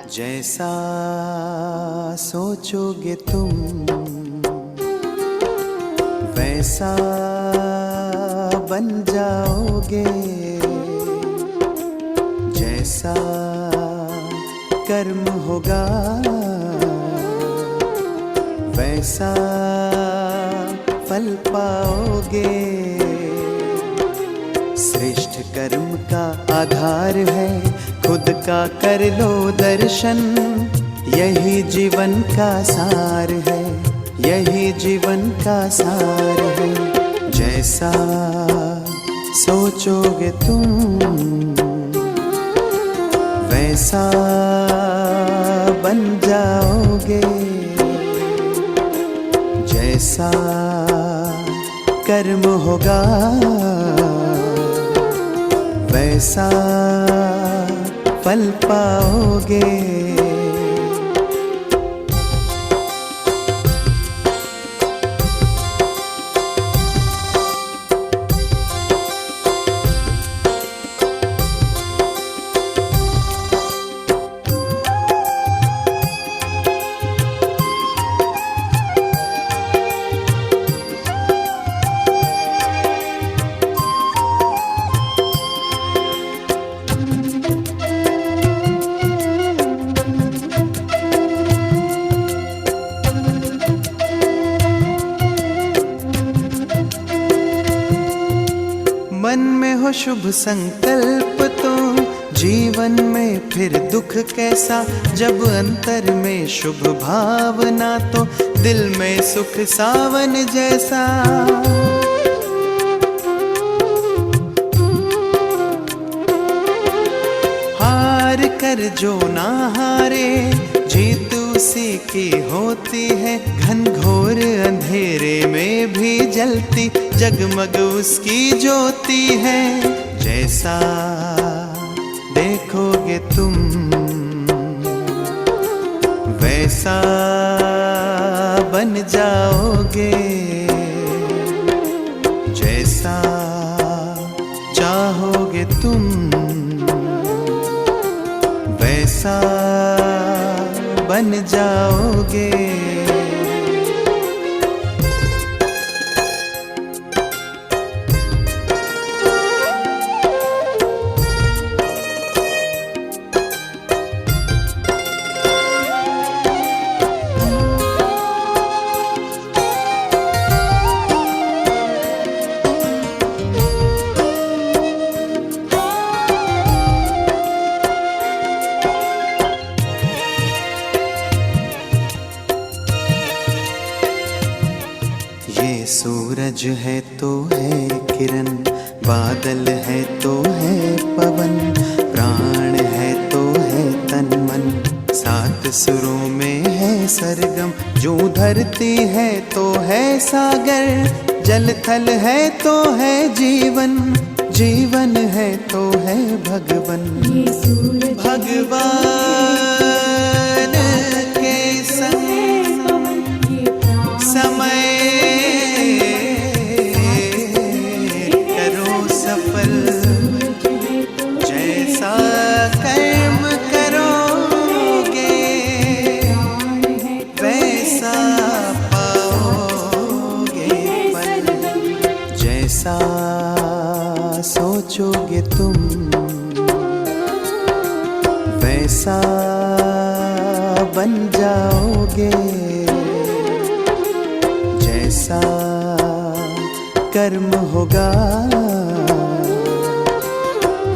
जैसा सोचोगे तुम वैसा बन जाओगे, जैसा कर्म होगा वैसा फल पाओगे। श्रेष्ठ कर्म का आधार है खुद का कर लो दर्शन, यही जीवन का सार है, यही जीवन का सार है। जैसा सोचोगे तुम वैसा बन जाओगे, जैसा कर्म होगा वैसा फल पाओगे। मन में हो शुभ संकल्प तो जीवन में फिर दुख कैसा, जब अंतर में शुभ भावना तो दिल में सुख सावन जैसा। हार कर जो ना हारे जीत उसी की होती है, घनघोर अंधेरे में भी जलती जगमग उसकी ज्योति है। जैसा देखोगे तुम वैसा बन जाओगे, जैसा चाहोगे तुम वैसा बन जाओगे। ये सूरज है तो है किरण, बादल है तो है पवन, प्राण है तो है तन मन, सात सुरों में है सरगम। जो धरती है तो है सागर, जल थल है तो है जीवन, जीवन है तो है भगवन। ये सूरज भगवान के संग समय करो सफल, जैसा कर्म करोगे वैसा पाओगे फल। जैसा सोचोगे तुम वैसा बन जाओगे, जैसा कर्म होगा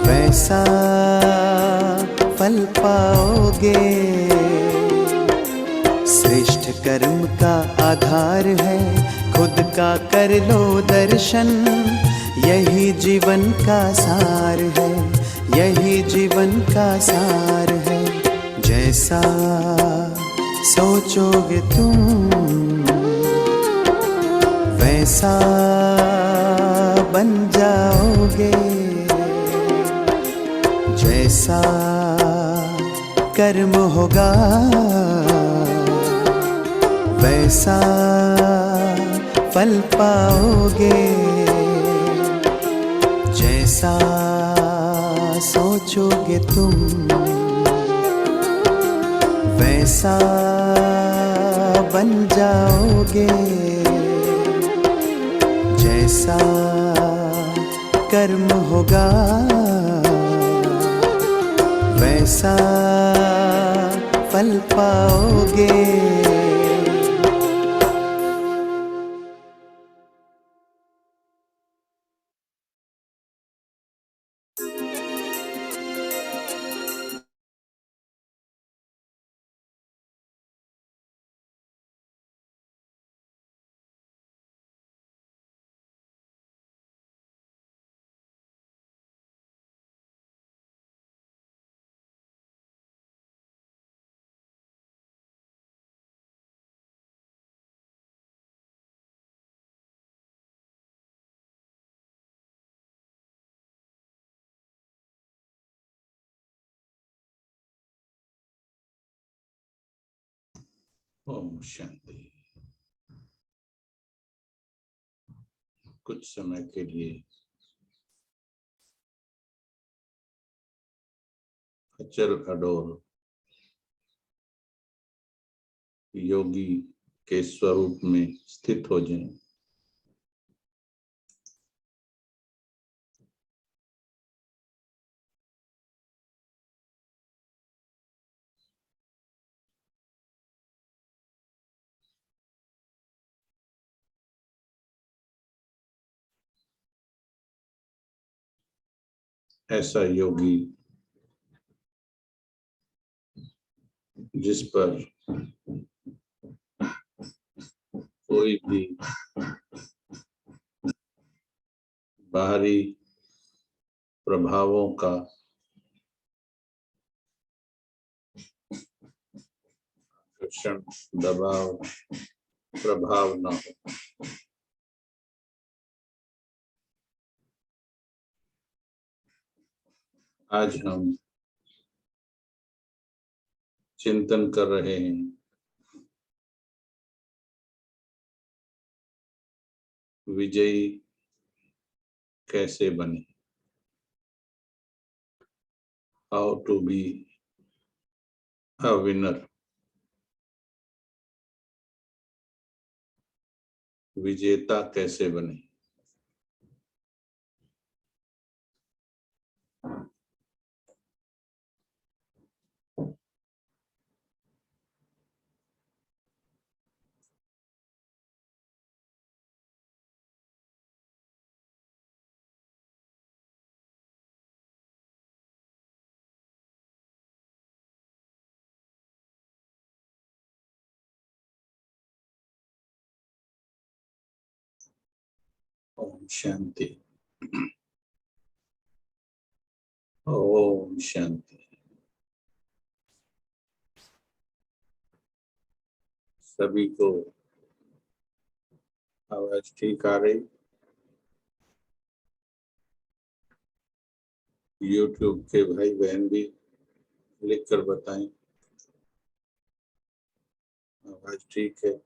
वैसा फल पाओगे। श्रेष्ठ कर्म का आधार है खुद का कर लो दर्शन, यही जीवन का सार है, यही जीवन का सार है। जैसा सोचोगे तुम वैसा बन जाओगे, जैसा कर्म होगा वैसा फल पाओगे। जैसा सोचोगे तुम वैसा बन जाओगे जैसा कर्म होगा, वैसा फल पाओगे। ओम शांति। कुछ समय के लिए अचल अडोल योगी के स्वरूप में स्थित हो जाएं। ऐसा योगी जिस पर कोई भी बाहरी प्रभावों का आकर्षण, दबाव, प्रभाव न हो। आज हम चिंतन कर रहे हैं विजयी कैसे बने, how to be a winner. विजेता कैसे बने। ओम शांति। ओम शांति। सभी को आवाज ठीक आ रही? यूट्यूब के भाई बहन भी लिख कर बताएं आवाज ठीक है।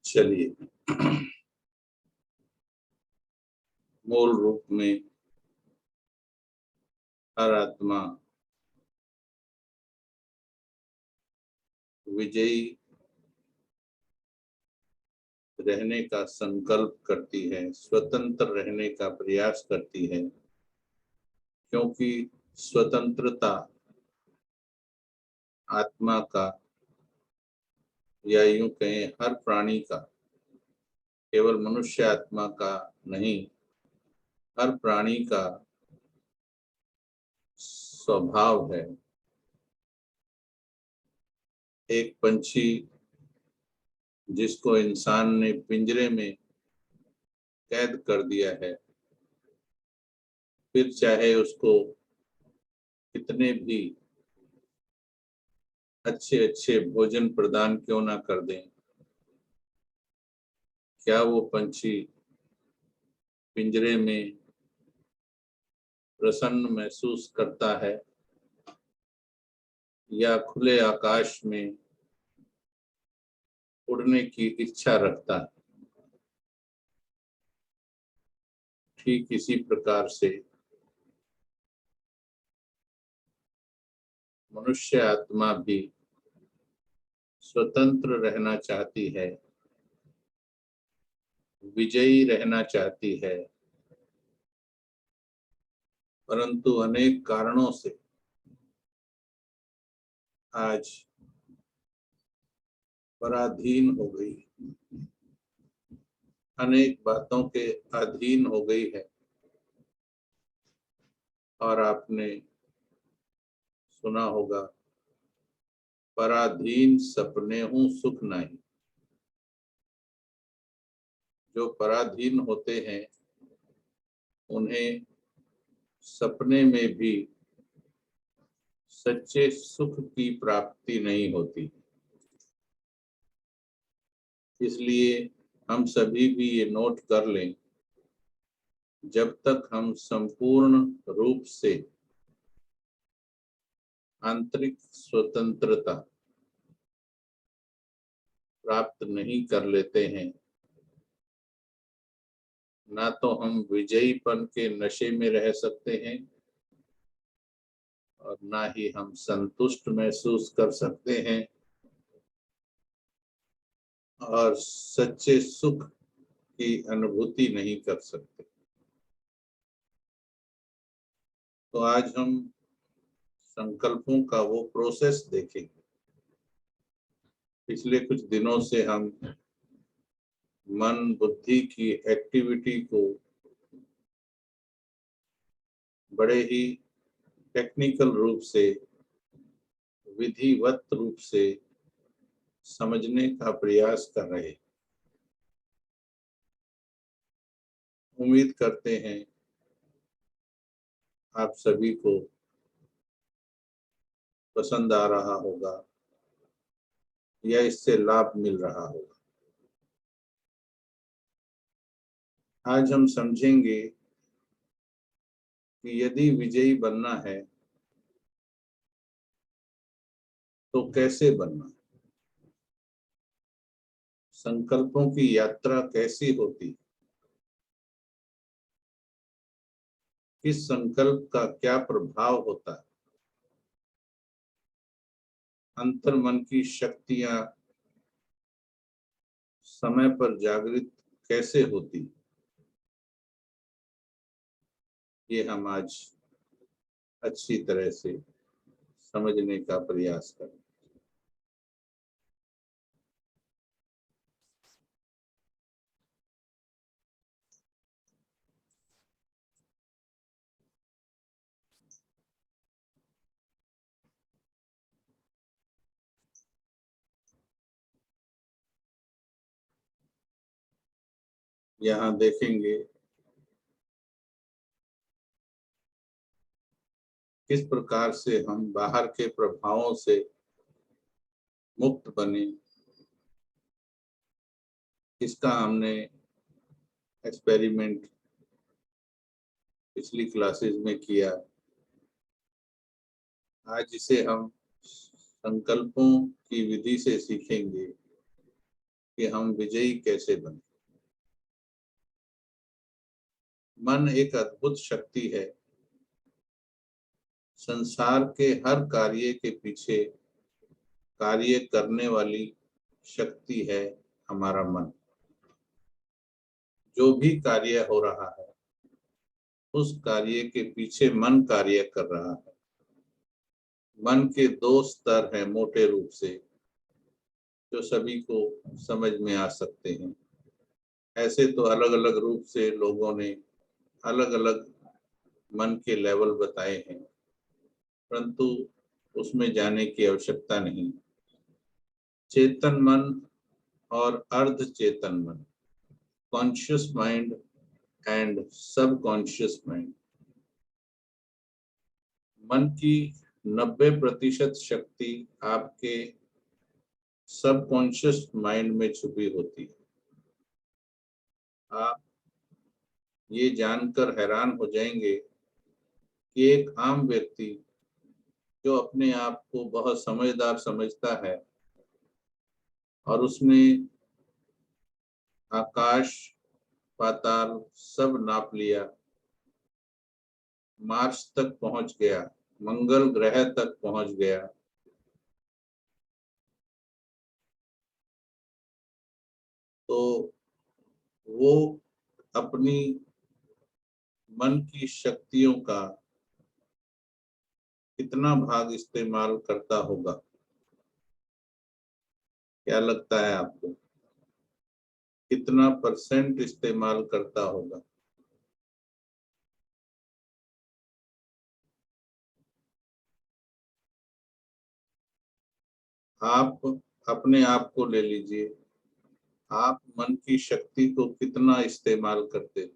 चलिए, मूल रूप में हर आत्मा विजयी रहने का संकल्प करती है, स्वतंत्र रहने का प्रयास करती है, क्योंकि स्वतंत्रता आत्मा का, या यूं कहें हर प्राणी का, केवल मनुष्य आत्मा का नहीं, हर प्राणी का स्वभाव है। एक पंछी जिसको इंसान ने पिंजरे में कैद कर दिया है, फिर चाहे उसको कितने भी अच्छे अच्छे भोजन प्रदान क्यों ना कर दें, क्या वो पंछी पिंजरे में प्रसन्न महसूस करता है या खुले आकाश में उड़ने की इच्छा रखता है? ठीक इसी प्रकार से मनुष्य आत्मा भी स्वतंत्र रहना चाहती है, विजयी रहना चाहती है, परंतु अनेक कारणों से आज पराधीन हो गई, अनेक बातों के अधीन हो गई है। और आपने सुना होगा, पराधीन सपने हूँ सुख नहीं। जो पराधीन होते हैं उन्हें सपने में भी सच्चे सुख की प्राप्ति नहीं होती। इसलिए हम सभी भी ये नोट कर लें, जब तक हम संपूर्ण रूप से आंतरिक स्वतंत्रता प्राप्त नहीं कर लेते हैं, ना तो हम विजयीपन के नशे में रह सकते हैं और ना ही हम संतुष्ट महसूस कर सकते हैं और सच्चे सुख की अनुभूति नहीं कर सकते। तो आज हम संकल्पों का वो प्रोसेस देखेंगे। पिछले कुछ दिनों से हम मन बुद्धि की एक्टिविटी को बड़े ही टेक्निकल रूप से, विधिवत रूप से समझने का प्रयास कर रहे हैं। उम्मीद करते हैं आप सभी को पसंद आ रहा होगा या इससे लाभ मिल रहा होगा। आज हम समझेंगे कि यदि विजयी बनना है तो कैसे बनना है, संकल्पों की यात्रा कैसी होती, किस संकल्प का क्या प्रभाव होता है, अंतर्मन की शक्तियां समय पर जागृत कैसे होती, ये हम आज अच्छी तरह से समझने का प्रयास करें। यहाँ देखेंगे किस प्रकार से हम बाहर के प्रभावों से मुक्त बने। इसका हमने एक्सपेरिमेंट पिछली क्लासेस में किया। आज इसे हम संकल्पों की विधि से सीखेंगे कि हम विजयी कैसे बने। मन एक अद्भुत शक्ति है। संसार के हर कार्य के पीछे कार्य करने वाली शक्ति है हमारा मन। जो भी कार्य हो रहा है उस कार्य के पीछे मन कार्य कर रहा है। मन के दो स्तर हैं मोटे रूप से, जो सभी को समझ में आ सकते हैं। ऐसे तो अलग अलग रूप से लोगों ने अलग अलग मन के लेवल बताए हैं, परंतु उसमें जाने की आवश्यकता नहीं। चेतन मन और अर्ध चेतन मन, conscious mind and subconscious mind, मन की 90% शक्ति आपके सबकॉन्शियस माइंड में छुपी होती है। आप ये जानकर हैरान हो जाएंगे कि एक आम व्यक्ति जो अपने आप को बहुत समझदार समझता है और उसने आकाश पाताल सब नाप लिया, मार्स तक पहुंच गया, मंगल ग्रह तक पहुंच गया, तो वो अपनी मन की शक्तियों का कितना भाग इस्तेमाल करता होगा? क्या लगता है आपको? कितना % इस्तेमाल करता होगा? आप अपने आप को ले लीजिए, आप मन की शक्ति को कितना इस्तेमाल करते?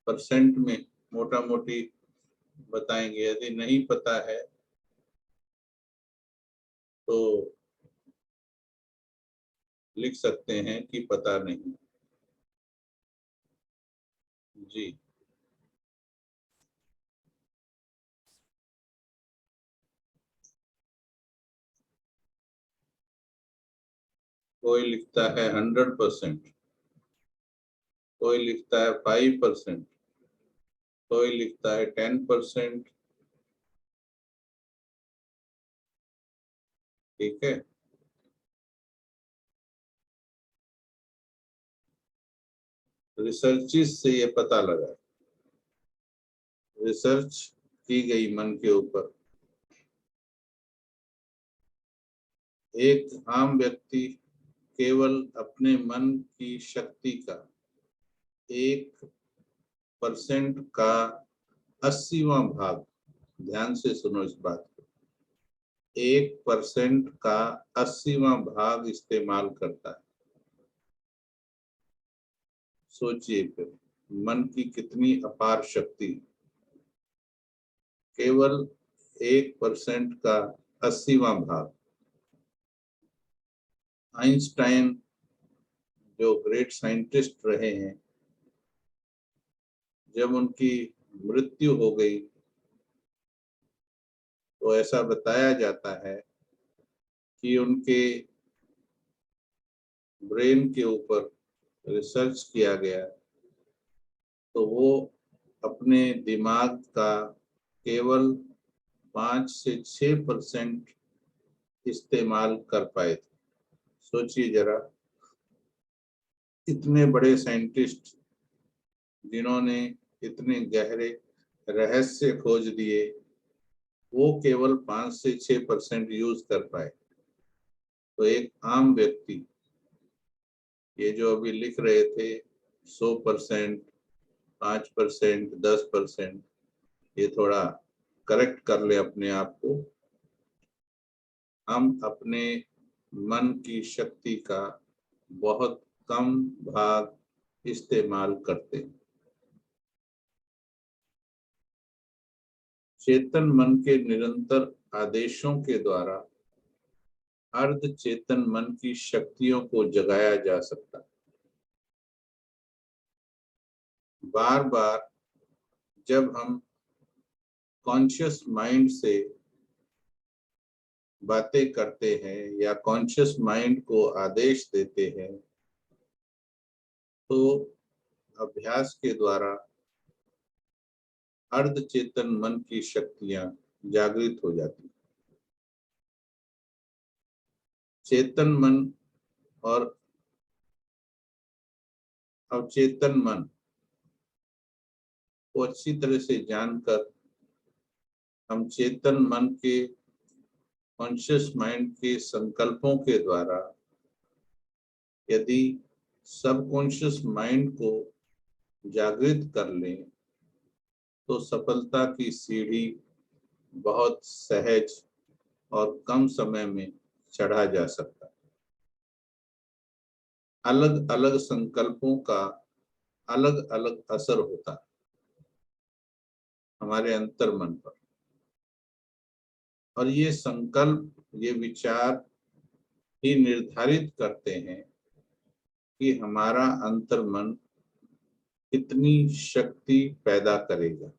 % में मोटा मोटी बताएंगे। यदि नहीं पता है तो लिख सकते हैं कि पता नहीं। जी, कोई लिखता है 100%, कोई लिखता है 5%, कोई लिखता है 10%। ठीक है, रिसर्चेस से ये पता लगा, रिसर्च की गई मन के ऊपर। एक आम व्यक्ति केवल अपने मन की शक्ति का 1% का 80वां भाग, ध्यान से सुनो इस बात को, 1% का 80वां भाग इस्तेमाल करता है। सोचिए फिर मन की कितनी अपार शक्ति, केवल 1% का 80वां भाग। आइंस्टाइन जो ग्रेट साइंटिस्ट रहे हैं, जब उनकी मृत्यु हो गई तो ऐसा बताया जाता है कि उनके ब्रेन के ऊपर रिसर्च किया गया तो वो अपने दिमाग का केवल 5 से 6% इस्तेमाल कर पाए थे। सोचिए जरा, इतने बड़े साइंटिस्ट जिन्होंने इतने गहरे रहस्य खोज दिए, वो केवल 5 से 6% यूज कर पाए। तो एक आम व्यक्ति, ये जो अभी लिख रहे थे 100%, 5%, 10%, ये थोड़ा करेक्ट कर ले अपने आप को। हम अपने मन की शक्ति का बहुत कम भाग इस्तेमाल करते हैं। चेतन मन के निरंतर आदेशों के द्वारा अर्ध चेतन मन की शक्तियों को जगाया जा सकता है। बार बार जब हम कॉन्शियस माइंड से बातें करते हैं या कॉन्शियस माइंड को आदेश देते हैं, तो अभ्यास के द्वारा अर्ध चेतन मन की शक्तियां जागृत हो जाती। चेतन मन और अवचेतन मन को अच्छी तरह से जानकर हम चेतन मन के कॉन्शियस माइंड के संकल्पों के द्वारा यदि सबकॉन्शियस माइंड को जागृत कर लें तो सफलता की सीढ़ी बहुत सहज और कम समय में चढ़ा जा सकता है। अलग अलग संकल्पों का अलग अलग असर होता है हमारे अंतर मन पर, और ये संकल्प, ये विचार ही निर्धारित करते हैं कि हमारा अंतर्मन कितनी शक्ति पैदा करेगा।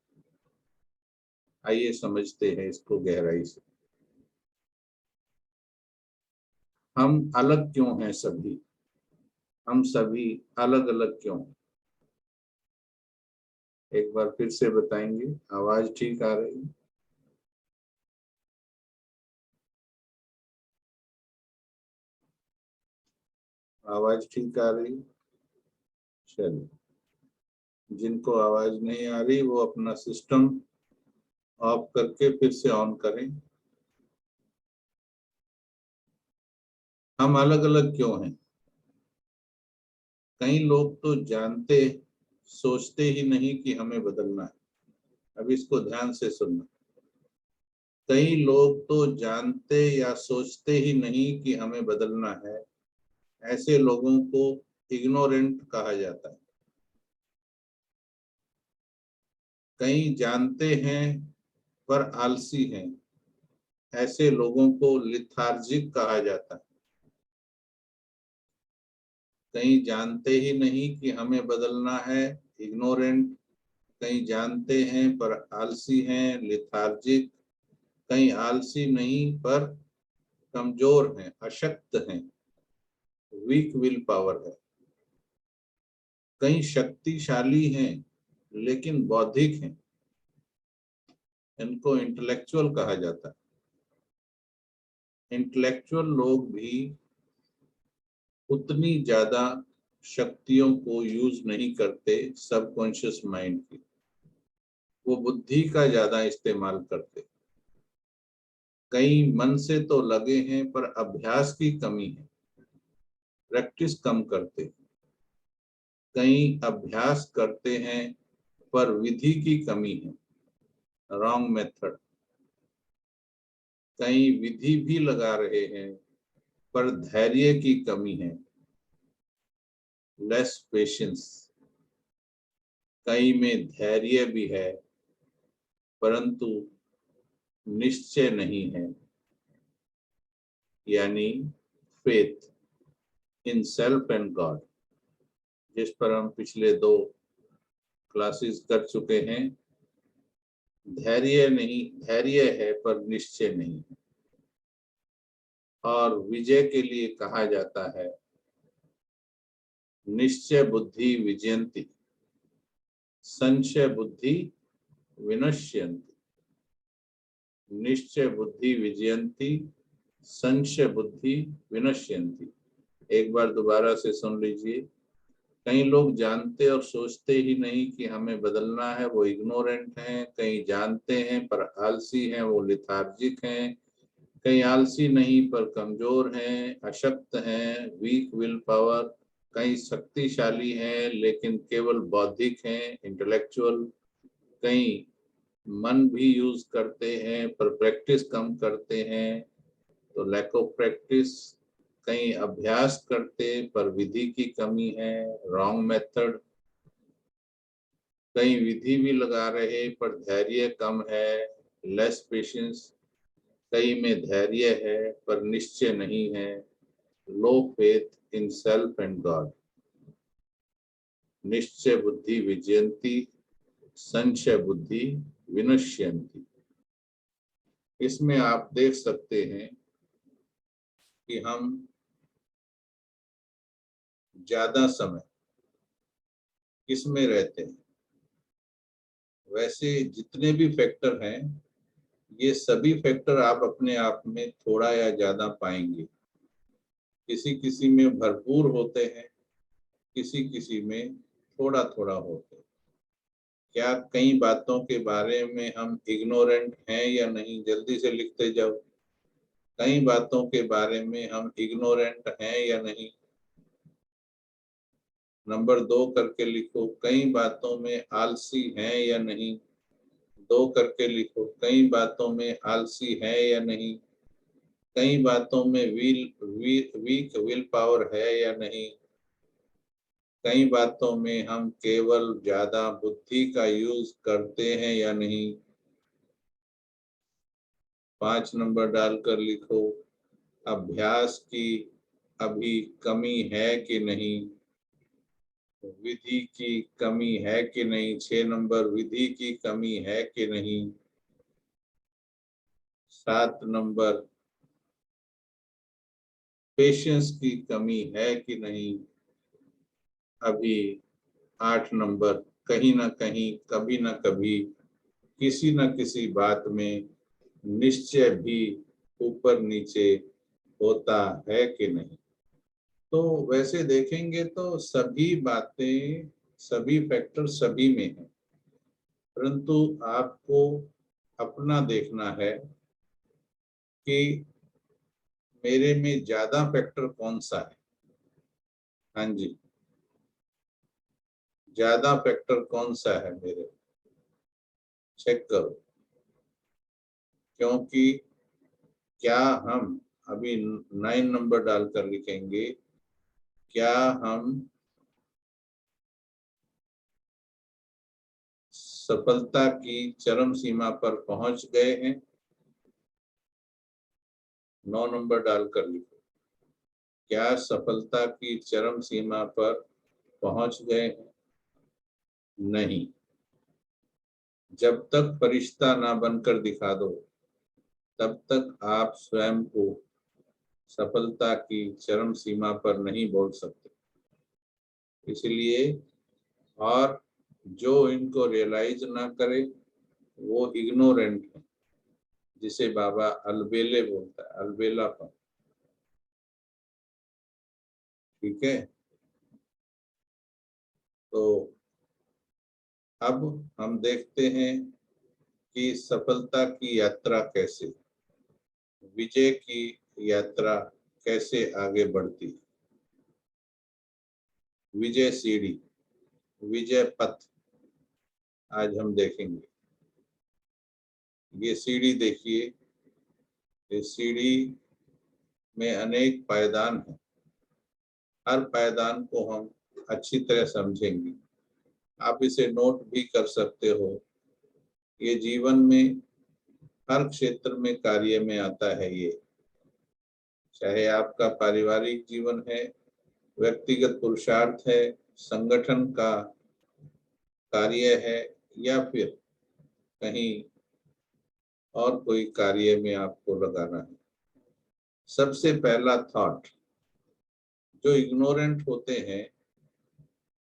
आइए समझते हैं इसको गहराई से। हम अलग क्यों हैं सभी? हम सभी अलग अलग क्यों हैं? एक बार फिर से बताएंगे। आवाज ठीक आ रही है? आवाज ठीक आ रही? चलिए, जिनको आवाज नहीं आ रही वो अपना सिस्टम ऑफ करके फिर से ऑन करें। हम अलग अलग क्यों हैं? कई लोग तो जानते सोचते ही नहीं कि हमें बदलना है। अब इसको ध्यान से सुनना। कई लोग तो जानते या सोचते ही नहीं कि हमें बदलना है। ऐसे लोगों को इग्नोरेंट कहा जाता है। कई जानते हैं पर आलसी हैं। ऐसे लोगों को लिथार्जिक कहा जाता है। कई जानते ही नहीं कि हमें बदलना है, इग्नोरेंट। कई जानते हैं पर आलसी हैं, लिथार्जिक। कई आलसी नहीं पर कमजोर हैं, अशक्त हैं, वीक विल पावर है। कई शक्तिशाली हैं लेकिन बौद्धिक हैं। इनको इंटेलेक्चुअल कहा जाता है। इंटेलेक्चुअल लोग भी उतनी ज्यादा शक्तियों को यूज नहीं करते सबकॉन्शियस माइंड की। वो बुद्धि का ज्यादा इस्तेमाल करते। कई मन से तो लगे हैं पर अभ्यास की कमी है, प्रैक्टिस कम करते। कई अभ्यास करते हैं पर विधि की कमी है, रॉन्ग मेथड। कई विधि भी लगा रहे हैं पर धैर्य की कमी है, लेस पेशेंस। कई में धैर्य भी है परंतु निश्चय नहीं है, यानी faith in self and God, जिस पर हम पिछले 2 क्लासेस कर चुके हैं। धैर्य नहीं, धैर्य है पर निश्चय नहीं है। और विजय के लिए कहा जाता है निश्चय बुद्धि विजयंती, संशय बुद्धि विनश्यंती। निश्चय बुद्धि विजयंती, संशय बुद्धि विनश्यंती। एक बार दोबारा से सुन लीजिए। कई लोग जानते और सोचते ही नहीं कि हमें बदलना है, वो इग्नोरेंट हैं। कई जानते हैं पर आलसी हैं, वो लिथार्जिक हैं। कई आलसी नहीं पर कमजोर हैं, अशक्त हैं, वीक विल पावर। कई शक्तिशाली हैं लेकिन केवल बौद्धिक हैं, इंटेलेक्चुअल। कई मन भी यूज करते हैं पर प्रैक्टिस कम करते हैं, तो लैक ऑफ प्रैक्टिस। कई अभ्यास करते पर विधि की कमी है, रॉन्ग मेथड। कई विधि भी लगा रहे पर धैर्य कम है, लेस पेशेंस। कई में धैर्य है पर निश्चय नहीं है, low faith in self and God. निश्चय बुद्धि विजयंती, संशय बुद्धि विनश्यंती। इसमें आप देख सकते हैं कि हम ज्यादा समय किसमें रहते हैं। वैसे जितने भी फैक्टर हैं, ये सभी फैक्टर आप अपने आप में थोड़ा या ज्यादा पाएंगे। किसी किसी में भरपूर होते हैं, किसी किसी में थोड़ा थोड़ा होते हैं। क्या कई बातों के बारे में हम इग्नोरेंट हैं या नहीं? जल्दी से लिखते जाओ। कई बातों के बारे में हम इग्नोरेंट हैं या नहीं? नंबर 2 करके लिखो। कई बातों में आलसी हैं या नहीं? 2 करके लिखो। कई बातों में आलसी है या नहीं? कई बातों में वीक विल पावर है या नहीं? कई बातों में हम केवल ज्यादा बुद्धि का यूज करते हैं या नहीं? 5 नंबर डालकर लिखो। अभ्यास की अभी कमी है कि नहीं? विधि की कमी है कि नहीं, 6 नंबर विधि की कमी है कि नहीं, 7 नंबर पेशेंस की कमी है कि नहीं, अभी 8 नंबर कहीं ना कहीं कभी ना कभी किसी न किसी बात में निश्चय भी ऊपर नीचे होता है कि नहीं। तो वैसे देखेंगे तो सभी बातें, सभी फैक्टर सभी में है, परंतु आपको अपना देखना है कि मेरे में ज्यादा फैक्टर कौन सा है। हाँ जी, ज्यादा फैक्टर कौन सा है मेरे, चेक करो। क्योंकि क्या हम अभी 9 नंबर डालकर लिखेंगे, क्या हम सफलता की चरम सीमा पर पहुंच गए हैं? 9 नंबर डालकर लिखो, क्या सफलता की चरम सीमा पर पहुंच गए हैं? नहीं। जब तक फरिश्ता ना बनकर दिखा दो तब तक आप स्वयं को सफलता की चरम सीमा पर नहीं बोल सकते। इसलिए, और जो इनको रियलाइज ना करे वो इग्नोरेंट है, जिसे बाबा अलबेले बोलता है, अलबेलापन। ठीक है, तो अब हम देखते हैं कि सफलता की यात्रा कैसे, विजय की यात्रा कैसे आगे बढ़ती है। विजय सीढ़ी, विजय पथ आज हम देखेंगे। ये सीढ़ी देखिए, इस सीढ़ी में अनेक पायदान हैं। हर पायदान को हम अच्छी तरह समझेंगे। आप इसे नोट भी कर सकते हो। ये जीवन में हर क्षेत्र में कार्य में आता है ये, चाहे आपका पारिवारिक जीवन है, व्यक्तिगत पुरुषार्थ है, संगठन का कार्य है, या फिर कहीं और कोई कार्य में आपको लगाना है। सबसे पहला थॉट, जो इग्नोरेंट होते हैं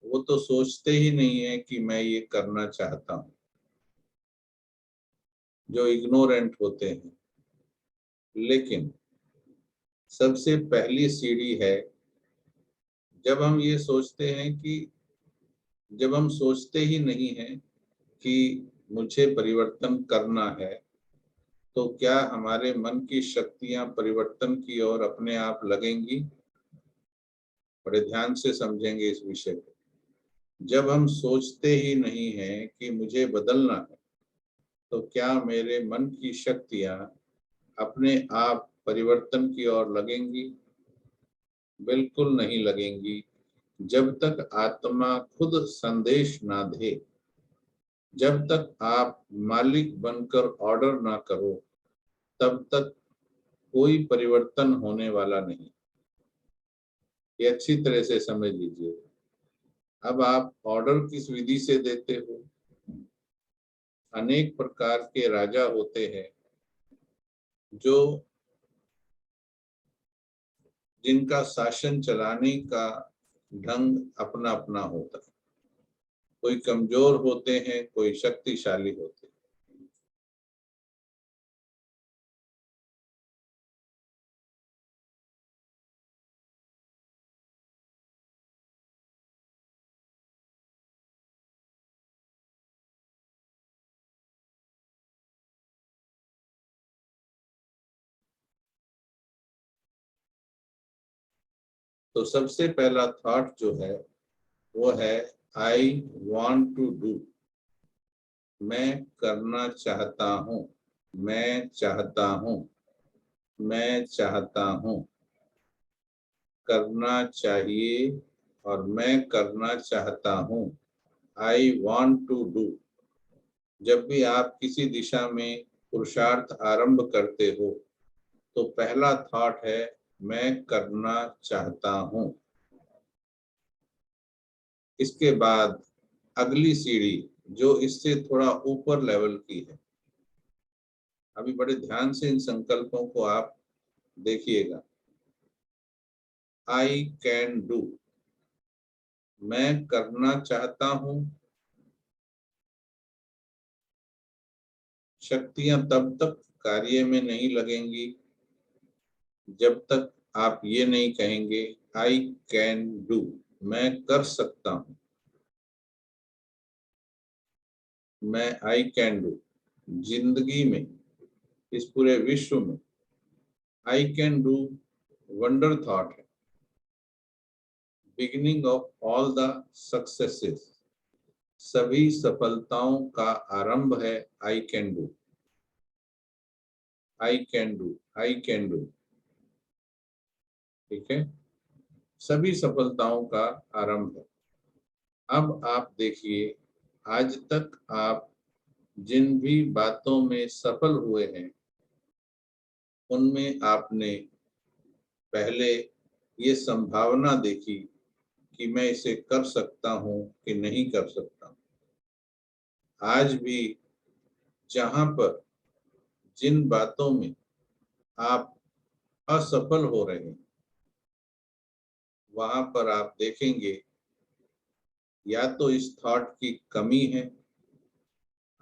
वो तो सोचते ही नहीं है कि मैं ये करना चाहता हूँ। जो इग्नोरेंट होते हैं, लेकिन सबसे पहली सीढ़ी है जब हम ये सोचते हैं कि, जब हम सोचते ही नहीं हैं कि मुझे परिवर्तन करना है, तो क्या हमारे मन की शक्तियां परिवर्तन की ओर अपने आप लगेंगी? बड़े ध्यान से समझेंगे इस विषय को। जब हम सोचते ही नहीं हैं कि मुझे बदलना है, तो क्या मेरे मन की शक्तियां अपने आप परिवर्तन की ओर लगेंगी? बिल्कुल नहीं लगेंगी। जब तक आत्मा खुद संदेश ना दे, जब तक आप मालिक बनकर ऑर्डर ना करो, तब तक कोई परिवर्तन होने वाला नहीं। ये अच्छी तरह से समझ लीजिए। अब आप ऑर्डर किस विधि से देते हो? अनेक प्रकार के राजा होते हैं जो, जिनका शासन चलाने का ढंग अपना अपना होता है। कोई कमजोर होते हैं, कोई शक्तिशाली होते हैं। तो सबसे पहला थॉट जो है वो है आई वॉन्ट टू डू। मैं करना चाहता हूँ, मैं चाहता हूँ, मैं चाहता हूँ। करना चाहिए और मैं करना चाहता हूँ। I want to do. जब भी आप किसी दिशा में पुरुषार्थ आरंभ करते हो तो पहला थॉट है मैं करना चाहता हूँ। इसके बाद अगली सीढ़ी जो इससे थोड़ा ऊपर लेवल की है, अभी बड़े ध्यान से इन संकल्पों को आप देखिएगा। आई कैन डू, मैं करना चाहता हूं। शक्तियां तब तक कार्य में नहीं लगेंगी जब तक आप ये नहीं कहेंगे आई कैन डू, मैं कर सकता हूं। मैं आई कैन डू, जिंदगी में, इस पूरे विश्व में I can do wonder thought है, beginning of all the successes, सभी सफलताओं का आरंभ है I can do. I can do, I can do, ठीक है, सभी सफलताओं का आरंभ है। अब आप देखिए, आज तक आप जिन भी बातों में सफल हुए हैं उनमें आपने पहले ये संभावना देखी कि मैं इसे कर सकता हूं कि नहीं कर सकता। आज भी जहां पर जिन बातों में आप असफल हो रहे हैं वहां पर आप देखेंगे या तो इस थॉट की कमी है,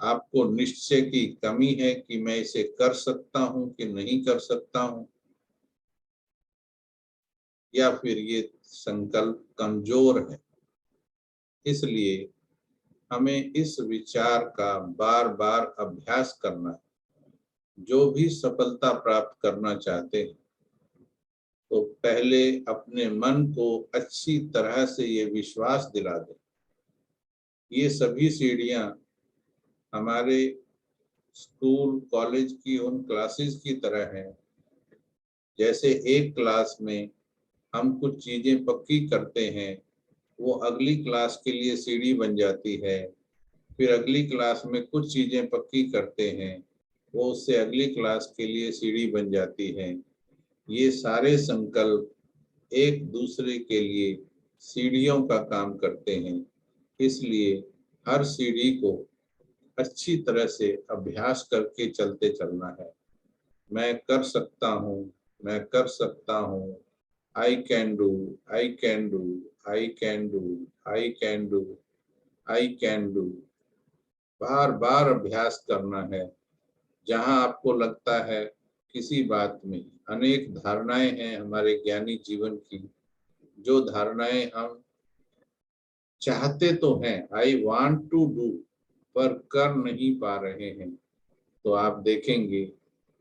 आपको निश्चय की कमी है कि मैं इसे कर सकता हूं कि नहीं कर सकता हूं, या फिर ये संकल्प कमजोर है। इसलिए हमें इस विचार का बार बार अभ्यास करना है। जो भी सफलता प्राप्त करना चाहते हैं तो पहले अपने मन को अच्छी तरह से ये विश्वास दिला दें। ये सभी सीढ़ियां हमारे स्कूल कॉलेज की उन क्लासेस की तरह हैं, जैसे एक क्लास में हम कुछ चीजें पक्की करते हैं, वो अगली क्लास के लिए सीढ़ी बन जाती है। फिर अगली क्लास में कुछ चीजें पक्की करते हैं, वो उससे अगली क्लास के लिए सीढ़ी बन जाती है। ये सारे संकल्प एक दूसरे के लिए सीढ़ियों का काम करते हैं। इसलिए हर सीढ़ी को अच्छी तरह से अभ्यास करके चलते चलना है। मैं कर सकता हूँ, मैं कर सकता हूँ, I can do, I can do, I can do, I can do, I can do, बार बार अभ्यास करना है। जहां आपको लगता है किसी बात में, अनेक धारणाएं हैं हमारे ज्ञानी जीवन की, जो धारणाएं हम चाहते तो हैं, आई वांट टू डू, पर कर नहीं पा रहे हैं, तो आप देखेंगे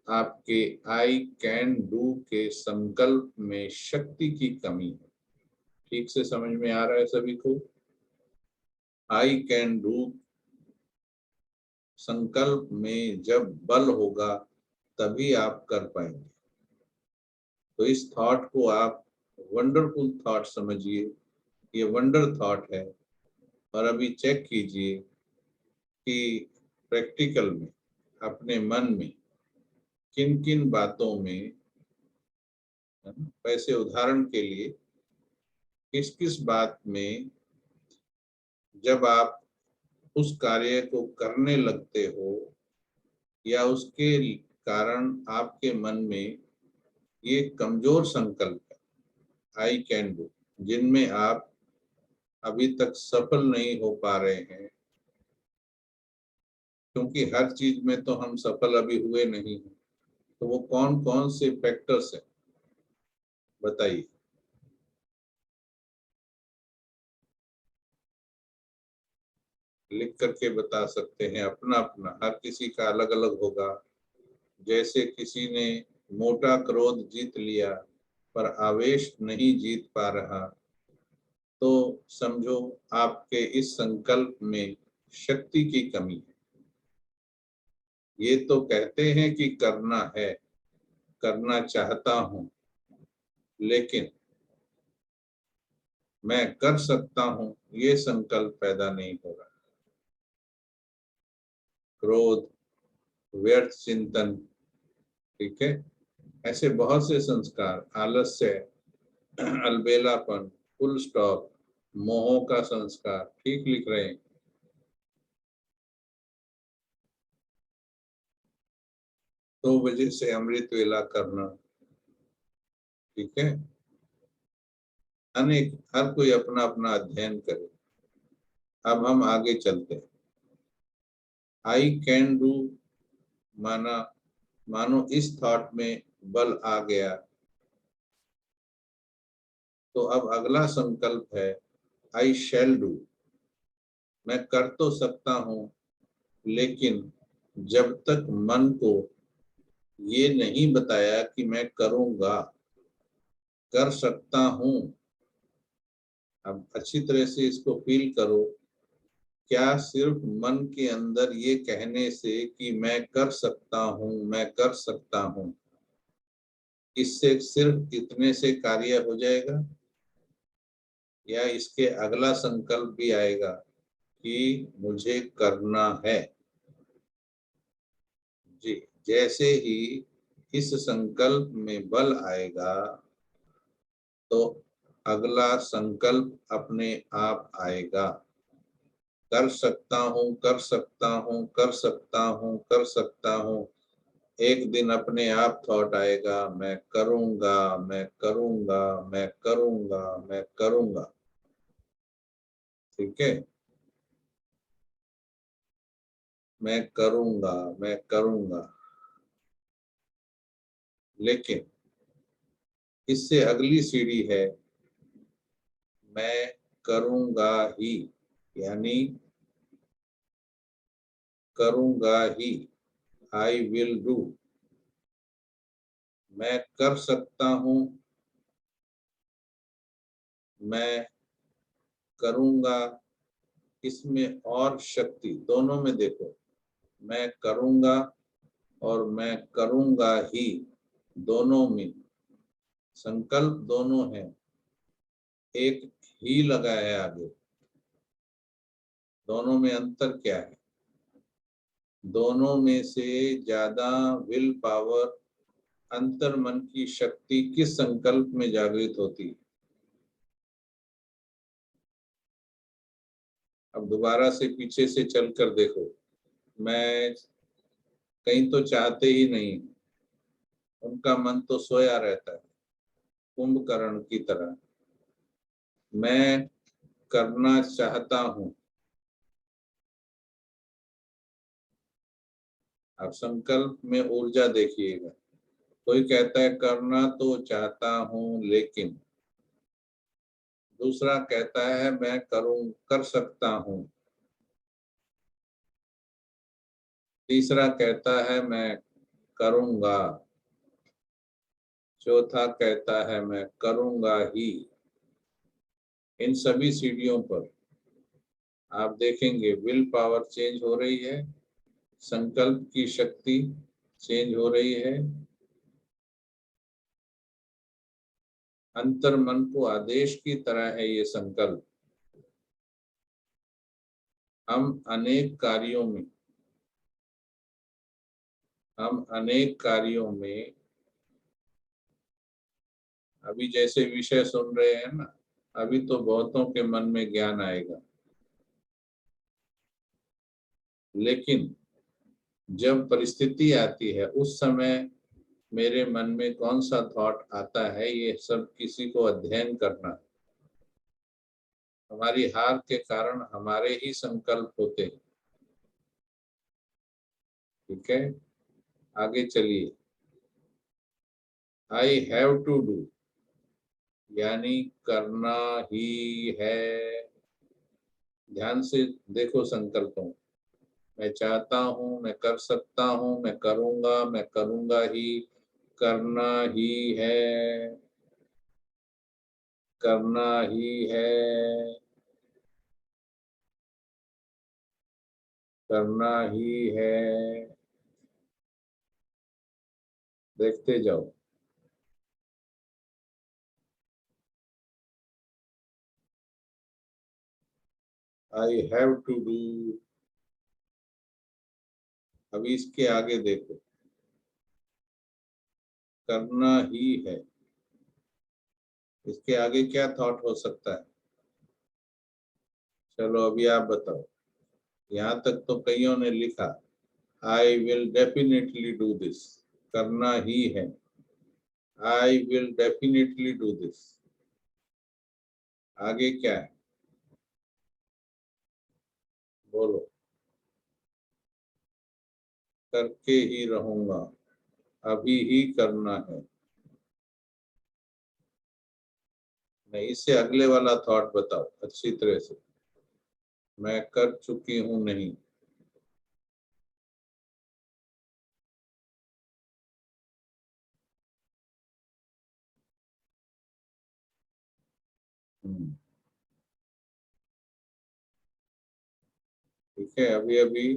आपके आई कैन डू के संकल्प में शक्ति की कमी है। ठीक से समझ में आ रहा है सभी को? आई कैन डू संकल्प में जब बल होगा तभी आप कर पाएंगे। तो इस थॉट को आप वंडरफुल थॉट समझिए, ये वंडर थॉट है। और अभी चेक कीजिए कि प्रैक्टिकल में अपने मन में किन किन बातों में, वैसे उदाहरण के लिए किस किस बात में जब आप उस कार्य को करने लगते हो या उसके कारण आपके मन में ये कमजोर संकल्प है आई कैन डू, जिनमें आप अभी तक सफल नहीं हो पा रहे हैं, क्योंकि हर चीज में तो हम सफल अभी हुए नहीं हैं। तो वो कौन कौन से फैक्टर्स हैं बताइए। लिख करके बता सकते हैं, अपना अपना, हर किसी का अलग अलग होगा। जैसे किसी ने मोटा क्रोध जीत लिया पर आवेश नहीं जीत पा रहा, तो समझो आपके इस संकल्प में शक्ति की कमी है। ये तो कहते हैं कि करना है, करना चाहता हूं, लेकिन मैं कर सकता हूं, ये संकल्प पैदा नहीं हो रहा। क्रोध, व्यर्थ चिंतन, ठीक है, ऐसे बहुत से संस्कार, आलस्य, अलबेलापन, फुल स्टॉप, मोह का संस्कार, ठीक लिख रहे हैं। दो बजे से अमृत वेला करना, ठीक है। अनेक, हर कोई अपना अपना अध्ययन करे। अब हम आगे चलते हैं। आई कैन डू, माना, मानो इस थॉट में बल आ गया, तो अब अगला संकल्प है आई शैल डू। मैं कर तो सकता हूं, लेकिन जब तक मन को ये नहीं बताया कि मैं करूंगा, कर सकता हूं। अब अच्छी तरह से इसको फील करो। क्या सिर्फ मन के अंदर ये कहने से कि मैं कर सकता हूं, मैं कर सकता हूं, इससे सिर्फ इतने से कार्य हो जाएगा, या इसके अगला संकल्प भी आएगा कि मुझे करना है? जी, जैसे ही इस संकल्प में बल आएगा, तो अगला संकल्प अपने आप आएगा। कर सकता हूँ, कर सकता हूँ, कर सकता हूँ, कर सकता हूँ। एक दिन अपने आप थॉट आएगा, मैं करूंगा, मैं करूंगा, मैं करूंगा, मैं करूंगा। ठीक है, मैं करूंगा, मैं करूंगा। लेकिन इससे अगली सीढ़ी है मैं करूंगा ही, यानी करूंगा ही, आई विल डू। मैं कर सकता हूं, मैं करूंगा, इसमें और शक्ति, दोनों में देखो। मैं करूंगा और मैं करूंगा ही, दोनों में संकल्प दोनों है, एक ही लगा है आगे। दोनों में अंतर क्या है? दोनों में से ज्यादा विल पावर, अंतर मन की शक्ति किस संकल्प में जागृत होती है? अब दोबारा से पीछे से चलकर देखो। मैं कहीं तो चाहते ही नहीं, उनका मन तो सोया रहता है, कुंभकर्ण की तरह। मैं करना चाहता हूं। अब संकल्प में ऊर्जा देखिएगा। कोई कहता है करना तो चाहता हूं, लेकिन दूसरा कहता है मैं कर सकता हूं। तीसरा कहता है मैं करूंगा। चौथा कहता है मैं करूंगा ही। इन सभी सीढ़ियों पर आप देखेंगे विल पावर चेंज हो रही है, संकल्प की शक्ति चेंज हो रही है। अंतर मन को आदेश की तरह है ये संकल्प। हम अनेक कार्यों में अभी जैसे विषय सुन रहे हैं ना, अभी तो बहुतों के मन में ज्ञान आएगा, लेकिन जब परिस्थिति आती है उस समय मेरे मन में कौन सा थॉट आता है, ये सब किसी को अध्ययन करना है। हमारी हार के कारण हमारे ही संकल्प होते हैं। ठीक है, आगे चलिए। आई हैव टू डू, यानी करना ही है। ध्यान से देखो संकल्पों। मैं चाहता हूं, मैं कर सकता हूं, मैं करूंगा, मैं करूंगा ही, करना ही है, करना ही है, करना ही है। देखते जाओ। I have to do. अभी इसके आगे देखो, करना ही है। इसके आगे क्या थॉट हो सकता है? चलो अभी आप बताओ। यहाँ तक तो कईयों ने लिखा I will definitely do this, करना ही है। I will definitely do this, आगे क्या है बोलो। करके ही रहूंगा, अभी ही करना है। नहीं, इससे अगले वाला थॉट बताओ अच्छी तरह से। मैं कर चुकी हूं नहीं। ठीक है, अभी अभी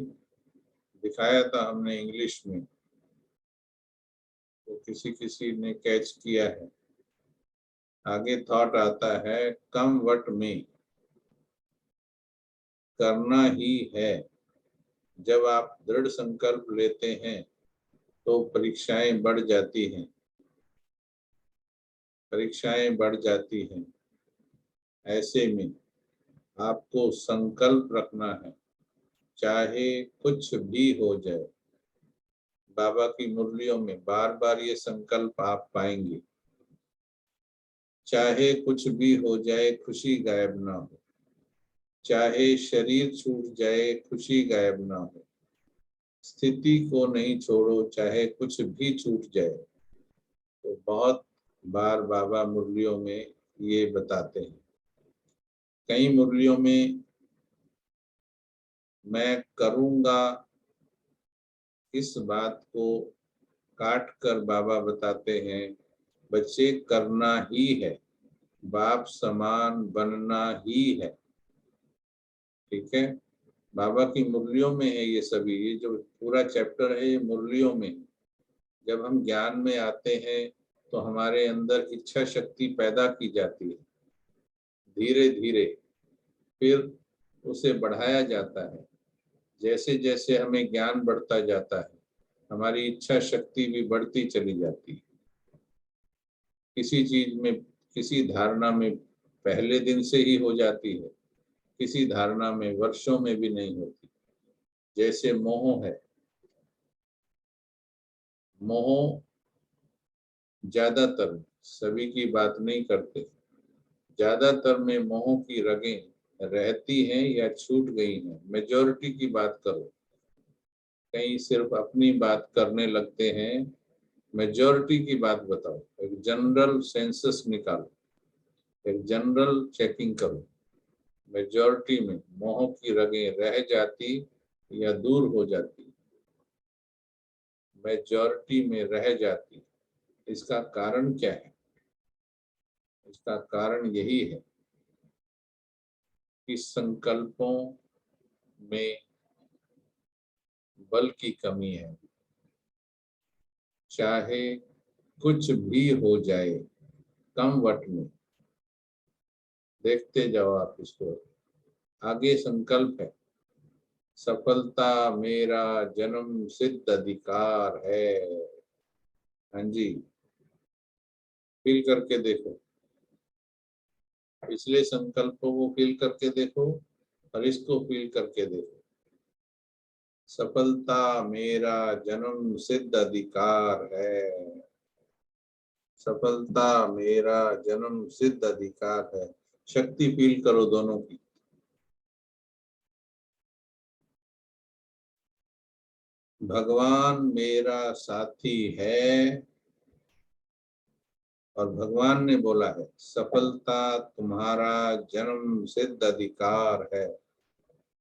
दिखाया था हमने इंग्लिश में, तो किसी किसी ने कैच किया है। आगे थॉट आता है कम वट में, करना ही है। जब आप दृढ़ संकल्प लेते हैं तो परीक्षाएं बढ़ जाती हैं, परीक्षाएं बढ़ जाती हैं। ऐसे में आपको संकल्प रखना है, चाहे कुछ भी हो जाए। बाबा की मुरलियों में बार बार ये संकल्प आप पाएंगे, चाहे कुछ भी हो जाए खुशी गायब ना हो, चाहे शरीर छूट जाए खुशी गायब ना हो, स्थिति को नहीं छोड़ो चाहे कुछ भी छूट जाए। तो बहुत बार बाबा मुरलियों में ये बताते हैं। कई मुरलियों में मैं करूंगा इस बात को काट कर बाबा बताते हैं बच्चे करना ही है, बाप समान बनना ही है। ठीक है, बाबा की मुरलियों में है ये सभी। ये जो पूरा चैप्टर है ये मुरलियों में। जब हम ज्ञान में आते हैं तो हमारे अंदर इच्छा शक्ति पैदा की जाती है, धीरे धीरे फिर उसे बढ़ाया जाता है। जैसे जैसे हमें ज्ञान बढ़ता जाता है हमारी इच्छा शक्ति भी बढ़ती चली जाती है। किसी चीज में, किसी धारणा में पहले दिन से ही हो जाती है, किसी धारणा में वर्षों में भी नहीं होती। जैसे मोह है, मोह ज्यादातर, सभी की बात नहीं करते, ज्यादातर में मोह की रगें रहती हैं या छूट गई हैं। मेजॉरिटी की बात करो, कहीं सिर्फ अपनी बात करने लगते हैं। मेजॉरिटी की बात बताओ, एक जनरल सेंसस निकालो, एक जनरल चेकिंग करो। मेजॉरिटी में मोह की रगें रह जाती या दूर हो जाती। मेजॉरिटी में रह जाती। इसका कारण क्या है? इसका कारण यही है कि संकल्पों में बल की कमी है। चाहे कुछ भी हो जाए, कम वट में देखते जाओ आप इसको। आगे संकल्प है सफलता मेरा जन्म सिद्ध अधिकार है। हाँ जी, फील करके देखो, पिछले संकल्पों को फील करके देखो और इसको फील करके देखो। सफलता मेरा जन्म सिद्ध अधिकार है, सफलता मेरा जन्म सिद्ध अधिकार है। शक्ति फील करो दोनों की। भगवान मेरा साथी है और भगवान ने बोला है सफलता तुम्हारा जन्म सिद्ध अधिकार है।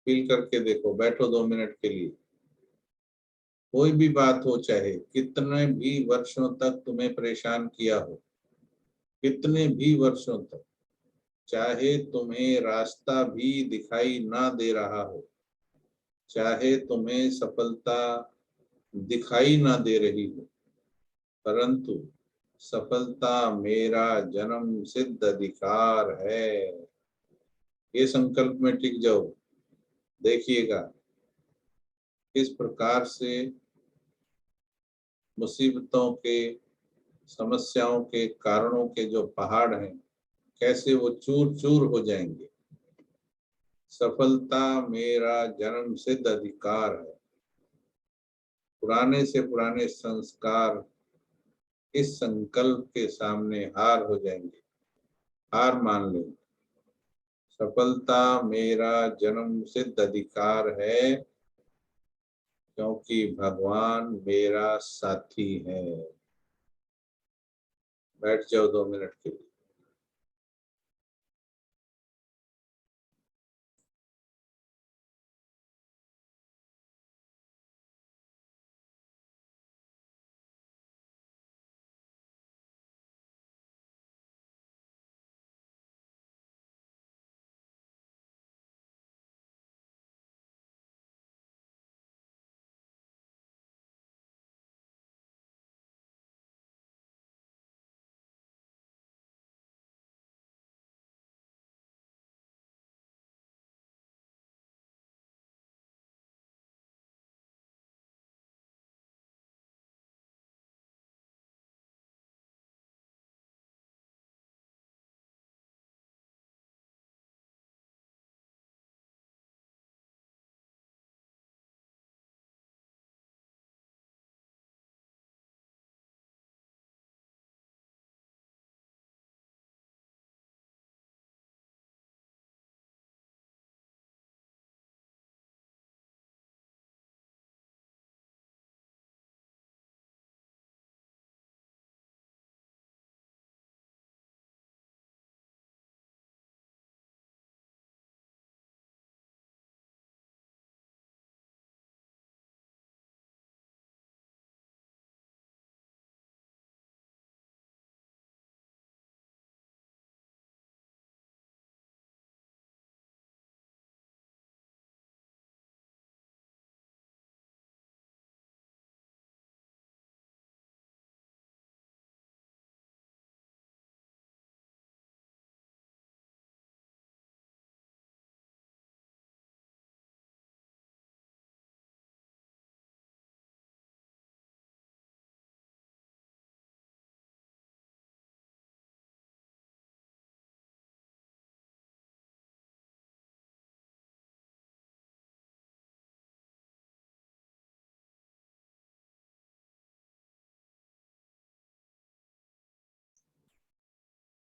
फील करके देखो, बैठो 2 मिनट के लिए। कोई भी बात हो, चाहे कितने भी वर्षों तक तुम्हें परेशान किया हो, कितने भी वर्षों तक, चाहे तुम्हें रास्ता भी दिखाई ना दे रहा हो, चाहे तुम्हें सफलता दिखाई ना दे रही हो, परंतु सफलता मेरा जन्म सिद्ध अधिकार है। ये संकल्प में टिक जाओ। देखिएगा किस प्रकार से मुसीबतों के, समस्याओं के कारणों के जो पहाड़ हैं कैसे वो चूर चूर हो जाएंगे। सफलता मेरा जन्म सिद्ध अधिकार है। पुराने से पुराने संस्कार इस संकल्प के सामने हार हो जाएंगे, हार मान लेंगे। सफलता मेरा जन्म सिद्ध अधिकार है, क्योंकि भगवान मेरा साथी है। बैठ जाओ 2 मिनट के लिए।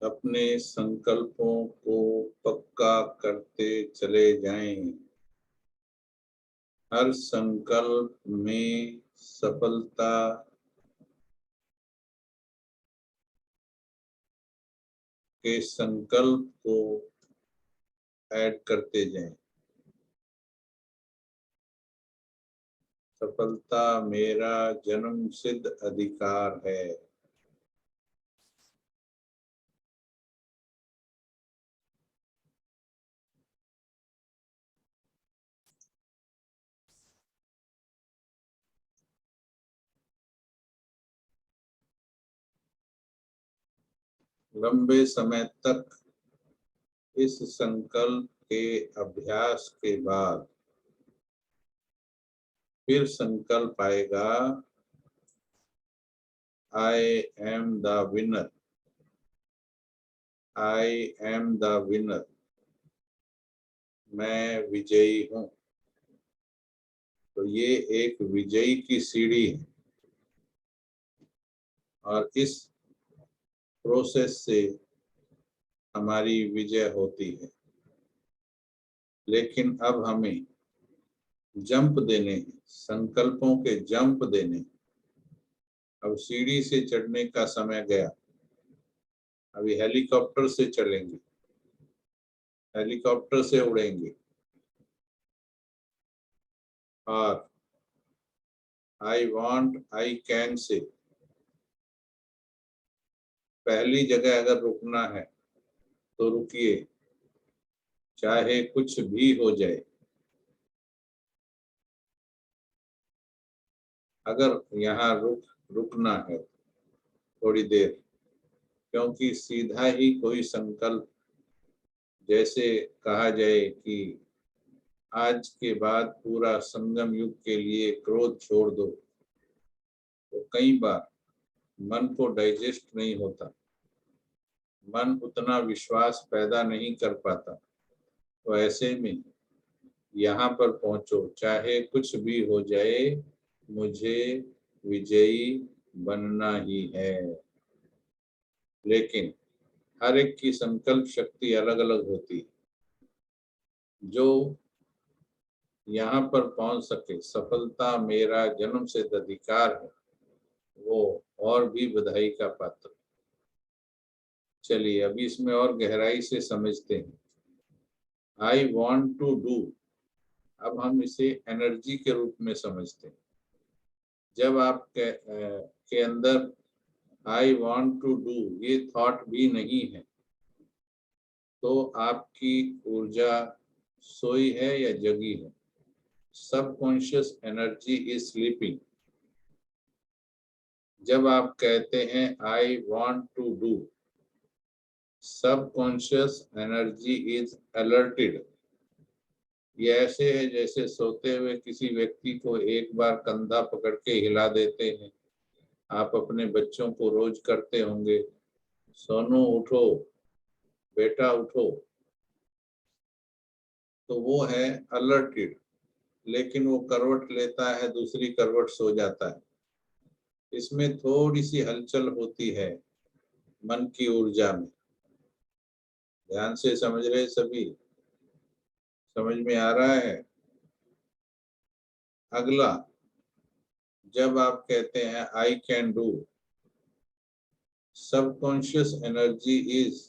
अपने संकल्पों को पक्का करते चले जाएं। हर संकल्प में सफलता के संकल्प को ऐड करते जाएं। सफलता मेरा जन्म सिद्ध अधिकार है। लंबे समय तक इस संकल्प के अभ्यास के बाद फिर संकल्प आएगा, I am the winner, I am the winner, मैं विजयी हूं। तो ये एक विजयी की सीढ़ी है और इस प्रोसेस से हमारी विजय होती है। लेकिन अब हमें जंप देने हैं, संकल्पों के जंप देने। अब सीढ़ी से चढ़ने का समय गया, अभी हेलीकॉप्टर से चलेंगे, हेलीकॉप्टर से उड़ेंगे। और I want, I can say पहली जगह अगर रुकना है तो रुकिए, चाहे कुछ भी हो जाए। अगर यहाँ रुकना है थोड़ी देर, क्योंकि सीधा ही कोई संकल्प, जैसे कहा जाए कि आज के बाद पूरा संगम युग के लिए क्रोध छोड़ दो, तो कई बार मन को डाइजेस्ट नहीं होता, मन उतना विश्वास पैदा नहीं कर पाता। वैसे में यहाँ पर पहुंचो, चाहे कुछ भी हो जाए, मुझे विजयी बनना ही है। लेकिन हर एक की संकल्प शक्ति अलग अलग होती है। जो यहाँ पर पहुंच सके, सफलता मेरा जन्म सिद्ध अधिकार है, वो और भी बधाई का पात्र। चलिए अभी इसमें और गहराई से समझते हैं। आई वॉन्ट टू डू, अब हम इसे एनर्जी के रूप में समझते हैं। जब आप के अंदर आई वॉन्ट टू डू ये थॉट भी नहीं है, तो आपकी ऊर्जा सोई है या जगी है? Subconscious energy is sleeping. जब आप कहते हैं I want to do, subconscious energy is alerted. ये ऐसे है जैसे सोते हुए किसी व्यक्ति को एक बार कंधा पकड़ के हिला देते हैं। आप अपने बच्चों को रोज करते होंगे, सोनू उठो, बेटा उठो, तो वो है अलर्टेड। लेकिन वो करवट लेता है, दूसरी करवट सो जाता है। इसमें थोड़ी सी हलचल होती है मन की ऊर्जा में। ध्यान से समझ रहे सभी? समझ में आ रहा है? अगला, जब आप कहते हैं आई can do, subconscious energy is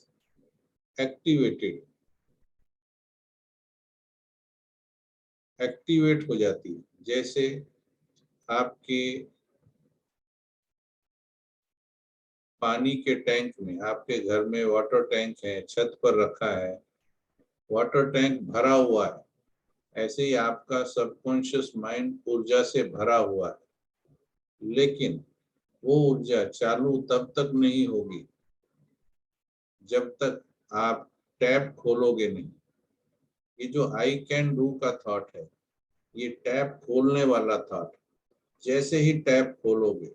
activated, activate हो जाती है। जैसे आपके पानी के टैंक में, आपके घर में वाटर टैंक है, छत पर रखा है, वाटर टैंक भरा हुआ है, ऐसे ही आपका सबकॉन्शियस माइंड ऊर्जा से भरा हुआ है। लेकिन वो ऊर्जा चालू तब तक नहीं होगी जब तक आप टैप खोलोगे नहीं। ये जो आई कैन डू का थॉट है, ये टैप खोलने वाला थॉट। जैसे ही टैप खोलोगे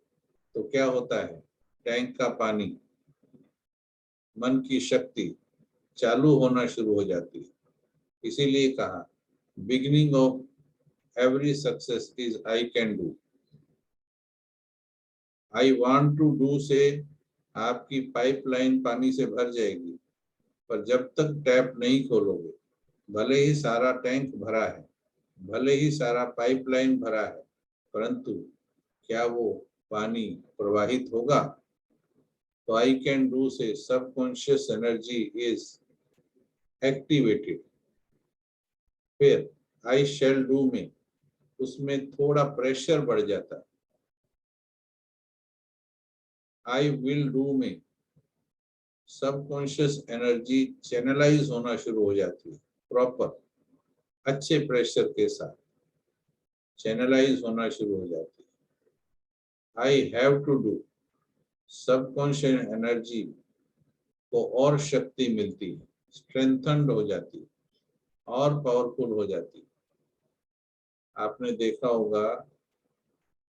तो क्या होता है? टैंक का पानी, मन की शक्ति चालू होना शुरू हो जाती है। इसीलिए कहा beginning of every success is I can do. I want to do से आपकी पाइपलाइन पानी से भर जाएगी, पर जब तक टैप नहीं खोलोगे, भले ही सारा टैंक भरा है, भले ही सारा पाइपलाइन भरा है, परंतु क्या वो पानी प्रवाहित होगा? तो आई कैन डू से सबकॉन्शियस एनर्जी इज एक्टिवेटेड। फिर आई शैल डू में उसमें थोड़ा प्रेशर बढ़ जाता है। आई विल डू में सबकॉन्शियस एनर्जी चैनलाइज होना शुरू हो जाती है, प्रॉपर अच्छे प्रेशर के साथ चैनलाइज होना शुरू हो जाती है। I have to do, subconscious energy को और शक्ति मिलती है, स्ट्रेंथन्ड हो जाती है और पावरफुल हो जाती है। आपने देखा होगा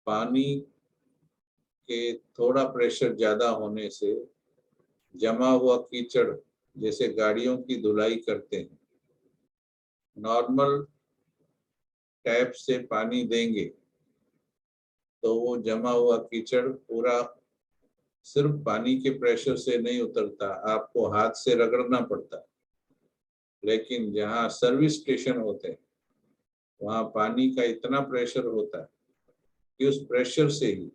पानी के थोड़ा प्रेशर ज्यादा होने से जमा हुआ कीचड़, जैसे गाड़ियों की धुलाई करते हैं, नॉर्मल टैप से पानी देंगे तो वो जमा हुआ कीचड़ पूरा सिर्फ पानी के प्रेशर से नहीं उतरता, आपको हाथ से रगड़ना पड़ता है। लेकिन जहाँ सर्विस स्टेशन होते हैं वहाँ पानी का इतना प्रेशर होता है कि उस प्रेशर से ही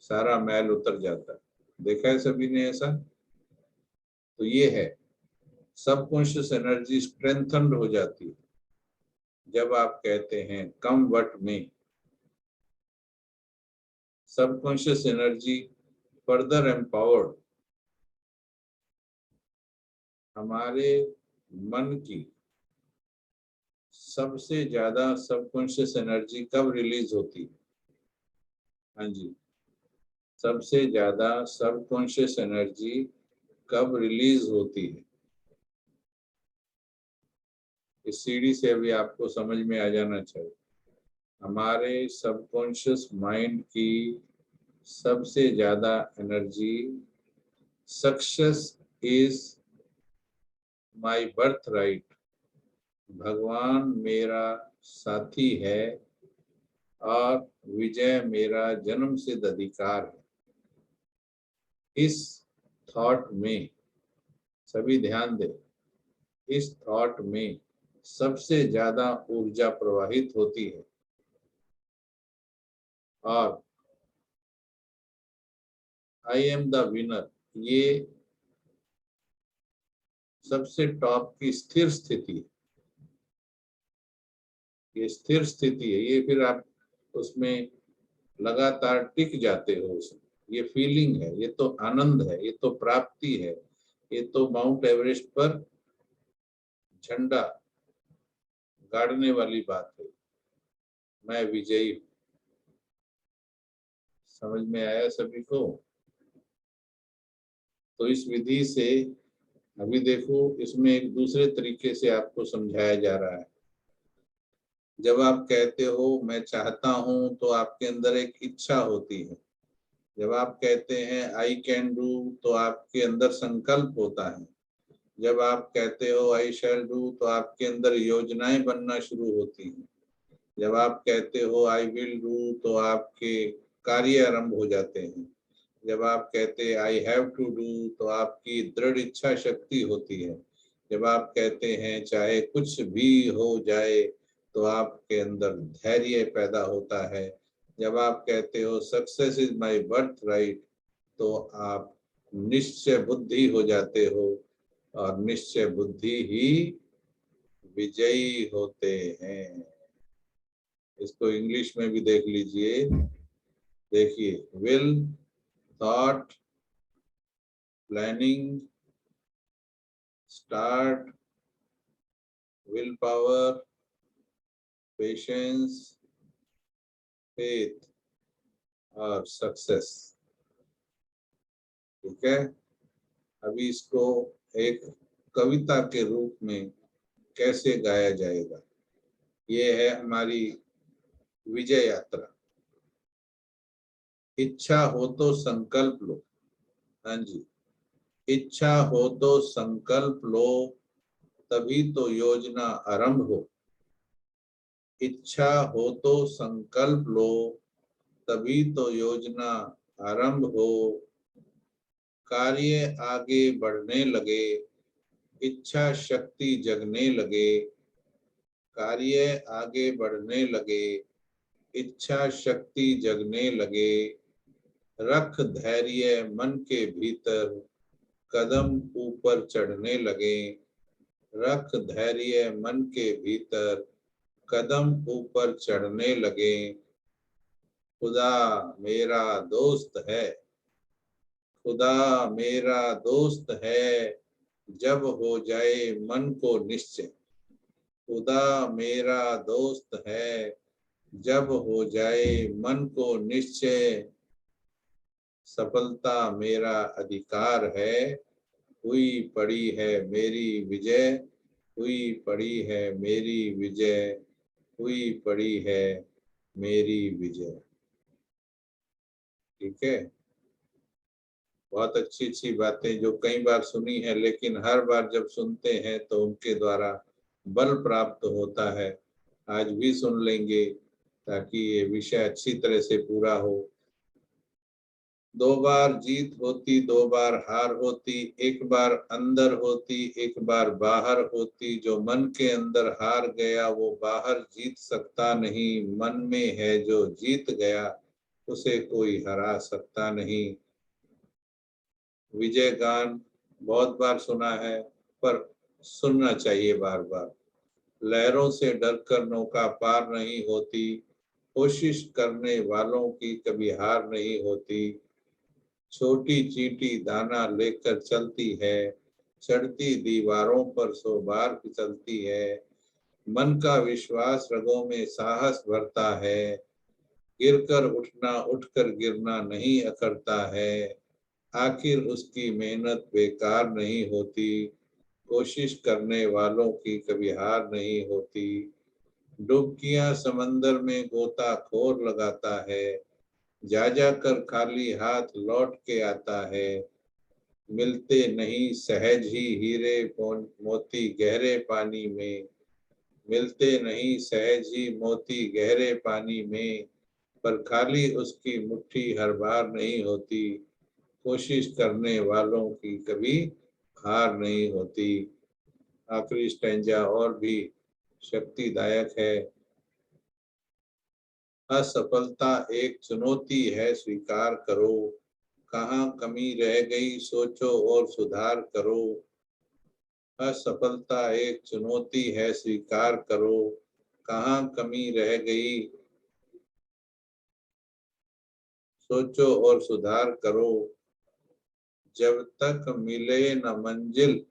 सारा मैल उतर जाता है। देखा है सभी ने ऐसा? तो ये है सबकॉन्शियस एनर्जी स्ट्रेंथन्ड हो जाती है जब आप कहते हैं come what may. Subconscious energy further empowered, हमारे मन की सबसे ज्यादा सबकॉन्शियस एनर्जी कब रिलीज होती है? हाँ जी, सबसे ज्यादा सबकॉन्शियस एनर्जी कब रिलीज होती है? इस सीढ़ी से अभी आपको समझ में आ जाना चाहिए। हमारे सबकॉन्शियस माइंड की सबसे ज्यादा energy, success is my birth right, भगवान मेरा साथी है और विजय मेरा जन्म सिद्ध अधिकार है। इस थॉट में सभी ध्यान दें, इस थॉट में सबसे ज्यादा ऊर्जा प्रवाहित होती है और आई एम द विनर, ये सबसे टॉप की स्थिर स्थिति है। ये स्थिर स्थिति है, ये फिर आप उसमें लगातार टिक जाते हो उसमें। ये फीलिंग है, ये तो आनंद है, ये तो प्राप्ति है, ये तो माउंट एवरेस्ट पर झंडा गाड़ने वाली बात है। मैं विजयी हूं। समझ में आया सभी को? तो इस विधि से अभी देखो, इसमें एक दूसरे तरीके से आपको समझाया जा रहा है। जब आप कहते हो मैं चाहता हूं, तो आपके अंदर एक इच्छा होती है। जब आप कहते हैं आई कैन डू, तो आपके अंदर संकल्प होता है। जब आप कहते हो आई शैल डू, तो आपके अंदर योजनाएं बनना शुरू होती हैं। जब आप कहते हो आई विल डू, तो आपके कार्य आरंभ हो जाते हैं। जब आप कहते हैं आई हैव टू डू, तो आपकी दृढ़ इच्छा शक्ति होती है। जब आप कहते हैं चाहे कुछ भी हो जाए, तो आपके अंदर धैर्य पैदा होता है। जब आप कहते हो success is my birth right, तो आप निश्चय बुद्धि हो जाते हो और निश्चय बुद्धि ही विजयी होते हैं। इसको इंग्लिश में भी देख लीजिए। देखिए, will, thought, planning, start, will power, patience, faith और सक्सेस। ठीक है, अभी इसको एक कविता के रूप में कैसे गाया जाएगा, ये है हमारी विजय यात्रा। इच्छा हो तो संकल्प लो। हाँ जी, इच्छा हो तो संकल्प लो, तभी तो योजना आरंभ हो। इच्छा हो तो संकल्प लो, तभी तो योजना आरंभ हो। कार्य आगे बढ़ने लगे, इच्छा शक्ति जगने लगे। कार्य आगे बढ़ने लगे, इच्छा शक्ति जगने लगे। रख धैर्य मन के भीतर, कदम ऊपर चढ़ने लगे। रख धैर्य मन के भीतर, कदम ऊपर चढ़ने लगे। खुदा मेरा दोस्त है, खुदा मेरा दोस्त है, जब हो जाए मन को निश्चय। खुदा मेरा दोस्त है, जब हो जाए मन को निश्चय। सफलता मेरा अधिकार है, हुई पड़ी है मेरी विजय। हुई पड़ी है मेरी विजय, हुई पड़ी है मेरी विजय। ठीक है, बहुत अच्छी अच्छी बातें जो कई बार सुनी है, लेकिन हर बार जब सुनते हैं तो उनके द्वारा बल प्राप्त होता है। आज भी सुन लेंगे ताकि ये विषय अच्छी तरह से पूरा हो। दो बार जीत होती, दो बार हार होती, एक बार अंदर होती, एक बार बाहर होती। जो मन के अंदर हार गया वो बाहर जीत सकता नहीं। मन में है जो जीत गया, उसे कोई हरा सकता नहीं। विजय गान बहुत बार सुना है, पर सुनना चाहिए बार बार। लहरों से डरकर नौका पार नहीं होती, कोशिश करने वालों की कभी हार नहीं होती। छोटी चींटी दाना लेकर चलती है, चढ़ती दीवारों पर 100 बार फिसलती है। मन का विश्वास रगों में साहस भरता है, गिरकर उठना उठकर गिरना नहीं अखरता है। आखिर उसकी मेहनत बेकार नहीं होती, कोशिश करने वालों की कभी हार नहीं होती। डुबकियां समंदर में गोताखोर लगाता है, जा जा कर खाली हाथ लौट के आता है। मिलते नहीं सहज ही हीरे मोती गहरे पानी में, मिलते नहीं सहज ही मोती गहरे पानी में, पर खाली उसकी मुट्ठी हर बार नहीं होती। कोशिश करने वालों की कभी हार नहीं होती। आखिरी स्टैंजा और भी शक्तिदायक है। असफलता एक चुनौती है स्वीकार करो, कहाँ कमी रह गई सोचो और सुधार करो। असफलता एक चुनौती है स्वीकार करो, कहाँ कमी रह गई सोचो और सुधार करो। जब तक मिले न मंजिल,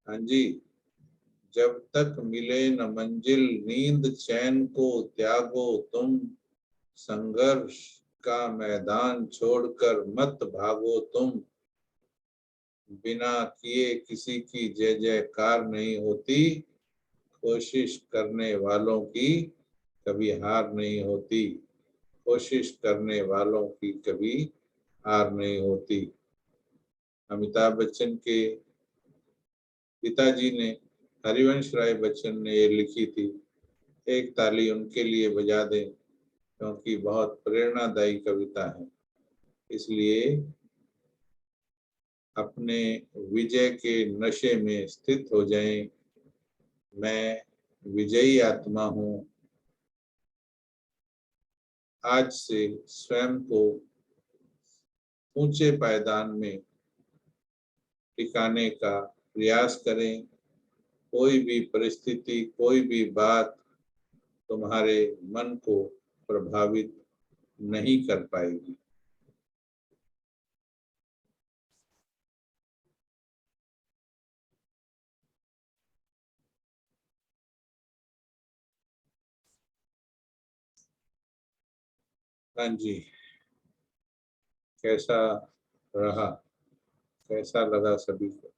हाँ जी, जब तक मिले न मंजिल नींद चैन को त्यागो तुम, संघर्ष का मैदान छोड़कर मत भागो तुम। बिना किए किसी की जय जयकार नहीं होती, कोशिश करने वालों की कभी हार नहीं होती। कोशिश करने वालों की कभी हार नहीं होती। अमिताभ बच्चन के पिताजी ने, हरिवंश राय बच्चन ने ये लिखी थी। एक ताली उनके लिए बजा दें, क्योंकि बहुत प्रेरणादायी कविता है। इसलिए अपने विजय के नशे में स्थित हो जाएं। मैं विजयी आत्मा हूँ। आज से स्वयं को ऊंचे पायदान में टिकाने का प्रयास करें। कोई भी परिस्थिति, कोई भी बात तुम्हारे मन को प्रभावित नहीं कर पाएगी। हाँ जी, कैसा रहा, कैसा लगा सभी को?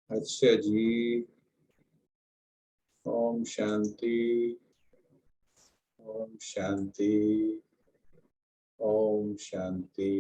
अच्छा जी, ओम शांति, ओम शांति, ओम शांति।